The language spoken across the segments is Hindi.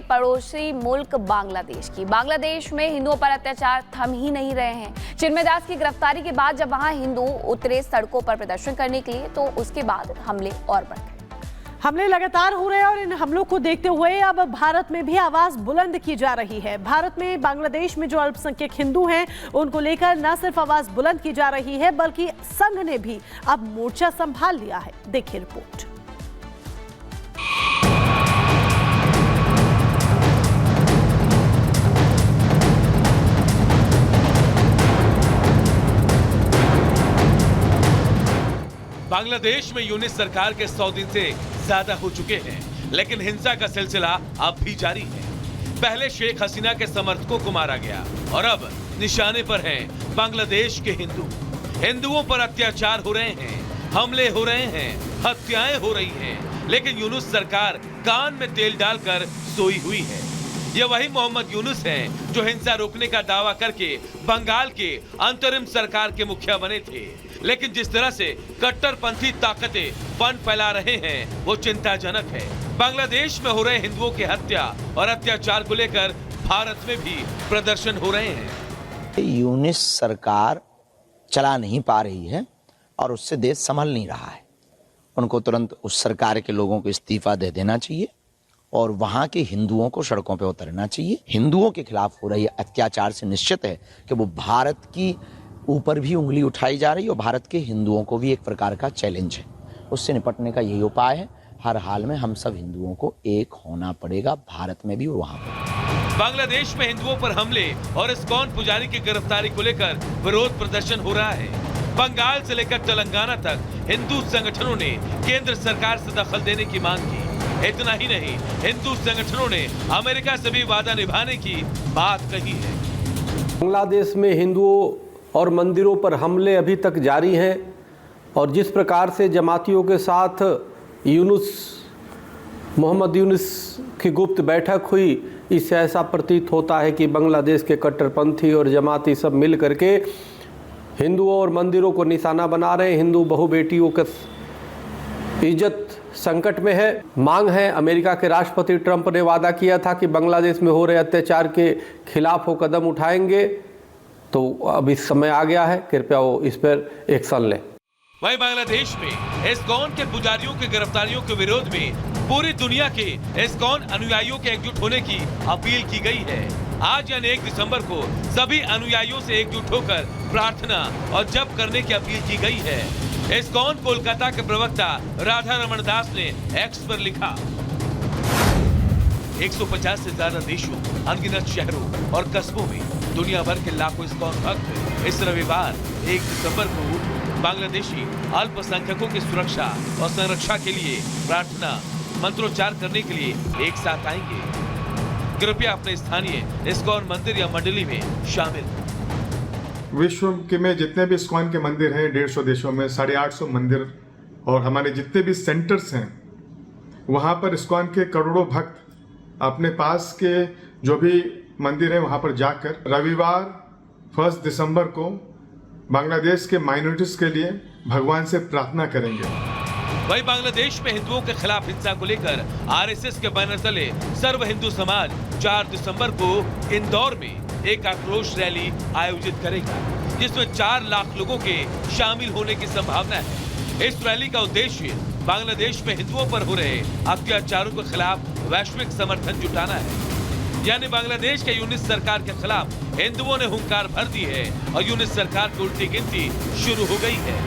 पड़ोसी मुल्क बांग्लादेश की। बांग्लादेश में हिंदुओं पर अत्याचार थम ही नहीं रहे हैं। चिन्मयदास की गिरफ्तारी के बाद जब वहां हिंदू उतरे सड़कों पर प्रदर्शन करने के लिए, तो उसके बाद हमले और बढ़ गए। हमले लगातार हो रहे हैं और इन हमलों को देखते हुए अब भारत में भी आवाज बुलंद की जा रही है। भारत में बांग्लादेश में जो अल्पसंख्यक हिंदू हैं उनको लेकर न सिर्फ आवाज बुलंद की जा रही है, बल्कि संघ ने भी अब मोर्चा संभाल लिया है। देखिए रिपोर्ट। बांग्लादेश में यूनिस सरकार के 100 दिन से ज्यादा हो चुके हैं, लेकिन हिंसा का सिलसिला अब भी जारी है। पहले शेख हसीना के समर्थकों को मारा गया और अब निशाने पर हैं बांग्लादेश के हिंदू। हिंदुओं पर अत्याचार हो रहे हैं, हमले हो रहे हैं, हत्याएं हो रही हैं, लेकिन यूनुस सरकार कान में तेल डालकर सोई हुई है। ये वही मोहम्मद यूनुस हैं जो हिंसा रोकने का दावा करके बंगाल के अंतरिम सरकार के मुखिया बने थे, लेकिन जिस तरह से कट्टरपंथी ताकतें फंड फैला रहे हैं वो चिंताजनक है। बांग्लादेश में हो रहे हिंदुओं की हत्या और अत्याचार को लेकर भारत में भी प्रदर्शन हो रहे हैं। यूनिस सरकार चला नहीं पा रही है और उससे देश संभल नहीं रहा है। उनको तुरंत उस सरकार के लोगों को इस्तीफा दे देना चाहिए और वहां के हिंदुओं को सड़कों पे उतरना चाहिए। हिंदुओं के खिलाफ हो रही अत्याचार से निश्चित है कि वो भारत की ऊपर भी उंगली उठाई जा रही है और भारत के हिंदुओं को भी एक प्रकार का चैलेंज है। उससे निपटने का यही उपाय है। हर हाल में हम सब हिंदुओं को एक होना पड़ेगा, भारत में भी और वहां पर। बांग्लादेश में हिंदुओं पर हमले और इस्कॉन पुजारी की गिरफ्तारी को लेकर विरोध प्रदर्शन हो रहा है। बंगाल से लेकर तेलंगाना तक हिंदू संगठनों ने केंद्र सरकार से दखल देने की मांग की। इतना ही नहीं, हिंदू संगठनों ने अमेरिका से भी वादा निभाने की बात कही है। बांग्लादेश में हिंदुओं और मंदिरों पर हमले अभी तक जारी हैं और जिस प्रकार से जमातियों के साथ मोहम्मद यूनुस की गुप्त बैठक हुई, इससे ऐसा प्रतीत होता है कि बांग्लादेश के कट्टरपंथी और जमाती सब मिल करके हिंदुओं और मंदिरों को निशाना बना रहे हैं। हिंदू बहु बेटियों का इज्जत संकट में है। मांग है, अमेरिका के राष्ट्रपति ट्रंप ने वादा किया था कि बांग्लादेश में हो रहे अत्याचार के खिलाफ वो कदम उठाएंगे, तो अब इस समय आ गया है, कृपया वो इस पर एक्शन लें। वहीं बांग्लादेश में इस्कॉन के पुजारियों की गिरफ्तारियों के विरोध में पूरी दुनिया के इस्कॉन अनुयायियों के एकजुट होने की अपील की गई है। आज यानी 1 दिसंबर को सभी अनुयायियों से एकजुट होकर प्रार्थना और जप करने की अपील की गई है। इस्कॉन कोलकाता के प्रवक्ता राधा रमन दास ने एक्स पर लिखा, 150 से ज्यादा देशों, अनगिनत शहरों और कस्बों में दुनिया भर के लाखों इस्कॉन भक्त इस रविवार 1 दिसंबर को बांग्लादेशी अल्पसंख्यकों की सुरक्षा और संरक्षा के लिए प्रार्थना मंत्रोच्चार करने के लिए एक साथ आएंगे। कृपया अपने स्थानीय इस्कॉन मंदिर या मंडली में शामिल हो। विश्व के में जितने भी इस्कॉन के मंदिर हैं, 150 देशों में 850 मंदिर और हमारे जितने भी सेंटर्स हैं, वहाँ पर इस्कॉन के करोड़ों भक्त अपने पास के जो भी मंदिर है वहाँ पर जाकर रविवार 1 दिसंबर को बांग्लादेश के माइनॉरिटीज के लिए भगवान से प्रार्थना करेंगे। वहीं बांग्लादेश में हिंदुओं के खिलाफ हिंसा को लेकर आरएसएस के बैनर तले सर्व हिंदू समाज 4 दिसंबर को इंदौर में एक आक्रोश रैली आयोजित करेगा, जिसमें 4 लाख लोगों के शामिल होने की संभावना है। इस रैली का उद्देश्य बांग्लादेश में हिंदुओं पर हो रहे अत्याचारों के खिलाफ वैश्विक समर्थन जुटाना है। यानी बांग्लादेश के यूनिस सरकार के खिलाफ हिंदुओं ने हुंकार भर दी है और यूनिस सरकार की उल्टी गिनती शुरू हो गई है।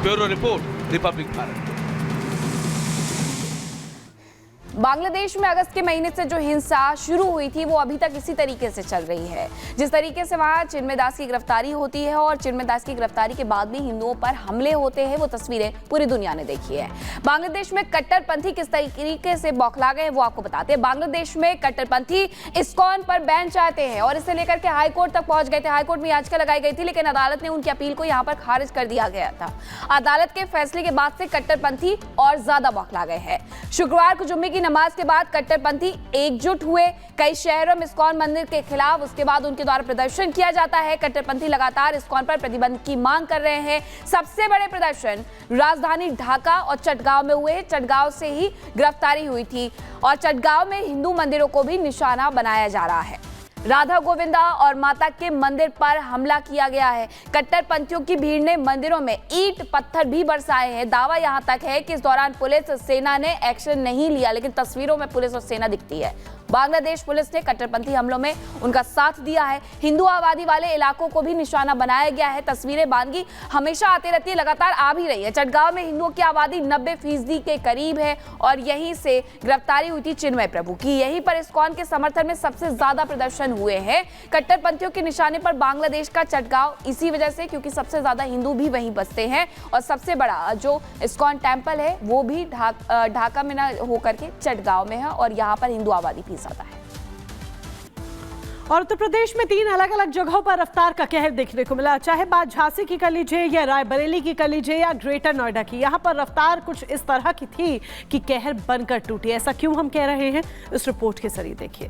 Bureau report, Republic Bharat. Bangladesh में अगस्त के महीने से जो हिंसा शुरू हुई थी वो अभी तक इसी तरीके से चल रही है। जिस तरीके से वहां चिन्मयदास की गिरफ्तारी होती है और चिन्मयदास की गिरफ्तारी के बाद भी हिंदुओं पर हमले होते हैं, वो तस्वीरें पूरी दुनिया ने देखी है। बांग्लादेश में कट्टरपंथी किस तरीके से बौखला गए वो आपको बताते हैं। बांग्लादेश में कट्टरपंथी इस्कॉन पर बैन चाहते हैं और इसे लेकर के हाईकोर्ट तक पहुंच गए थे। हाईकोर्ट में याचिका लगाई गई थी, लेकिन अदालत ने उनकी अपील को यहाँ पर खारिज कर दिया गया था। अदालत के फैसले के बाद से कट्टरपंथी और ज्यादा बौखला गए हैं। शुक्रवार को जुम्मे की नमाज के बाद कट्टरपंथी एकजुट हुए कई शहरों में इस्कॉन मंदिर के खिलाफ, उसके बाद उनके द्वारा प्रदर्शन किया जाता है। कट्टरपंथी लगातार इस्कॉन पर प्रतिबंध की मांग कर रहे हैं। सबसे बड़े प्रदर्शन राजधानी ढाका और चटगांव में हुए। चटगांव से ही गिरफ्तारी हुई थी और चटगांव में हिंदू मंदिरों को भी निशाना बनाया जा रहा है। राधा गोविंदा और माता के मंदिर पर हमला किया गया है। कट्टरपंथियों की भीड़ ने मंदिरों में ईंट पत्थर भी बरसाए हैं। दावा यहां तक है कि इस दौरान पुलिस सेना ने एक्शन नहीं लिया, लेकिन तस्वीरों में पुलिस और सेना दिखती है। बांग्लादेश पुलिस ने कट्टरपंथी हमलों में उनका साथ दिया है। हिंदू आबादी वाले इलाकों को भी निशाना बनाया गया है। तस्वीरें बानगी हमेशा आती रहती है, लगातार आ भी रही है। चटगांव में हिंदुओं की आबादी 90% के करीब है और यहीं से गिरफ्तारी हुई थी चिन्मय प्रभु की। यहीं पर इस्कॉन के समर्थन में सबसे ज्यादा प्रदर्शन हुए हैं। कट्टरपंथियों के निशाने पर बांग्लादेश का चटगांव, इसी वजह से क्योंकि सबसे ज्यादा हिंदू भी वहीं बसते हैं और सबसे बड़ा जो इस्कॉन टेम्पल है वो भी ढाका में ना होकर के चटगांव में है और यहाँ पर हिंदू आबादी भी ज्यादा है। और उत्तर प्रदेश में 3 अलग अलग जगहों पर रफ्तार का कहर देखने को मिला। चाहे बात झांसी की कर लीजिए या रायबरेली की कर लीजिए या ग्रेटर नोएडा की, यहाँ पर रफ्तार कुछ इस तरह की थी कि कहर बनकर टूटी। ऐसा क्यों हम कह रहे हैं, इस रिपोर्ट के जरिए देखिए।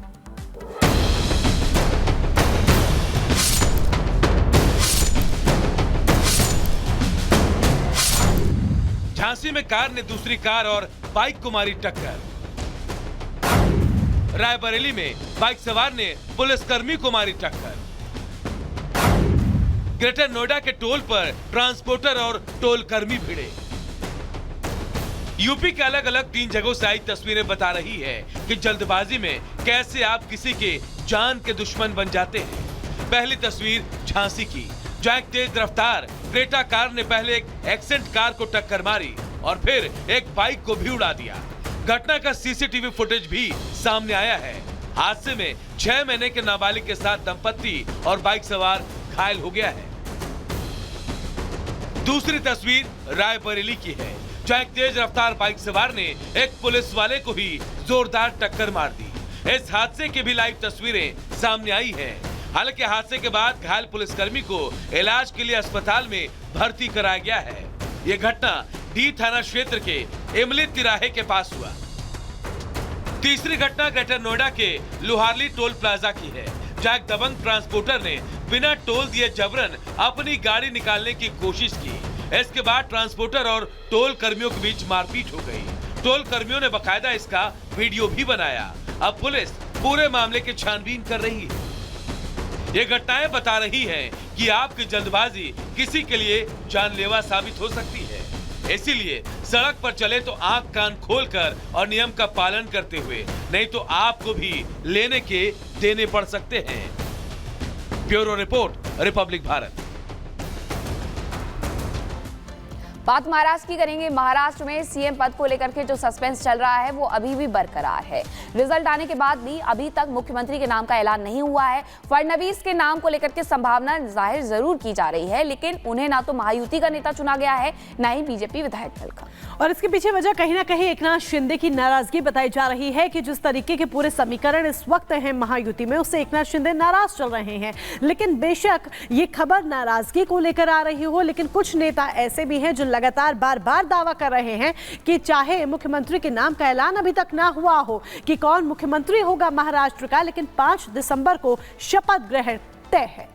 झांसी में कार ने दूसरी कार और बाइक को मारी टक्कर। रायबरेली में बाइक सवार ने पुलिसकर्मी को मारी टक्कर। ग्रेटर नोएडा के टोल पर ट्रांसपोर्टर और टोल कर्मी भिड़े। यूपी के अलग अलग 3 जगहों से आई तस्वीरें बता रही है कि जल्दबाजी में कैसे आप किसी के जान के दुश्मन बन जाते हैं। पहली तस्वीर झांसी की, जहां एक तेज रफ्तार क्रेटा कार ने पहले एक एक्सेंट कार को टक्कर मारी और फिर एक बाइक को भी उड़ा दिया। घटना का सीसीटीवी फुटेज भी सामने आया है। हादसे में 6 महीने के नाबालिग के साथ दंपत्ति और बाइक सवार घायल हो गया है। दूसरी तस्वीर रायबरेली की है, जहां एक तेज रफ्तार बाइक सवार ने एक पुलिस वाले को ही जोरदार टक्कर मार दी। इस हादसे की भी लाइव तस्वीरें सामने आई हैं। हालांकि हादसे के बाद घायल पुलिसकर्मी को इलाज के लिए अस्पताल में भर्ती कराया गया है। यह घटना डी थाना क्षेत्र के इमली तिराहे के पास हुआ। तीसरी घटना ग्रेटर नोएडा के लोहारली टोल प्लाजा की है, जहां एक दबंग ट्रांसपोर्टर ने बिना टोल दिए जबरन अपनी गाड़ी निकालने की कोशिश की। इसके बाद ट्रांसपोर्टर और टोल कर्मियों के बीच मारपीट हो गई। टोल कर्मियों ने बकायदा इसका वीडियो भी बनाया। अब पुलिस पूरे मामले की छानबीन कर रही है। ये घटनाएं बता रही हैं कि आपकी जल्दबाजी किसी के लिए जानलेवा साबित हो सकती है। इसीलिए सड़क पर चले तो आंख कान खोलकर और नियम का पालन करते हुए, नहीं तो आपको भी लेने के देने पड़ सकते हैं। Bureau report, Republic Bharat. बात महाराष्ट्र की करेंगे। महाराष्ट्र में सीएम पद को लेकर के जो सस्पेंस चल रहा है वो अभी भी बरकरार है। रिजल्ट आने के बाद भी अभी तक मुख्यमंत्री के नाम का ऐलान नहीं हुआ है। फडणवीस के नाम को लेकर के संभावना जाहिर जरूर की जा रही है, लेकिन उन्हें ना तो महायुति का नेता चुना गया है, ना ही बीजेपी विधायक दल का। और इसके पीछे वजह कहीं ना कहीं एकनाथ शिंदे की नाराजगी बताई जा रही है कि जिस तरीके के पूरे समीकरण इस वक्त हैं महायुति में, उससे एकनाथ शिंदे नाराज चल रहे हैं। लेकिन बेशक ये खबर नाराजगी को लेकर आ रही हो, लेकिन कुछ नेता ऐसे भी हैं जो लगातार बार बार दावा कर रहे हैं कि चाहे मुख्यमंत्री के नाम का ऐलान अभी तक ना हुआ हो कि कौन मुख्यमंत्री होगा महाराष्ट्र का, लेकिन 5 दिसंबर को शपथ ग्रहण तय है।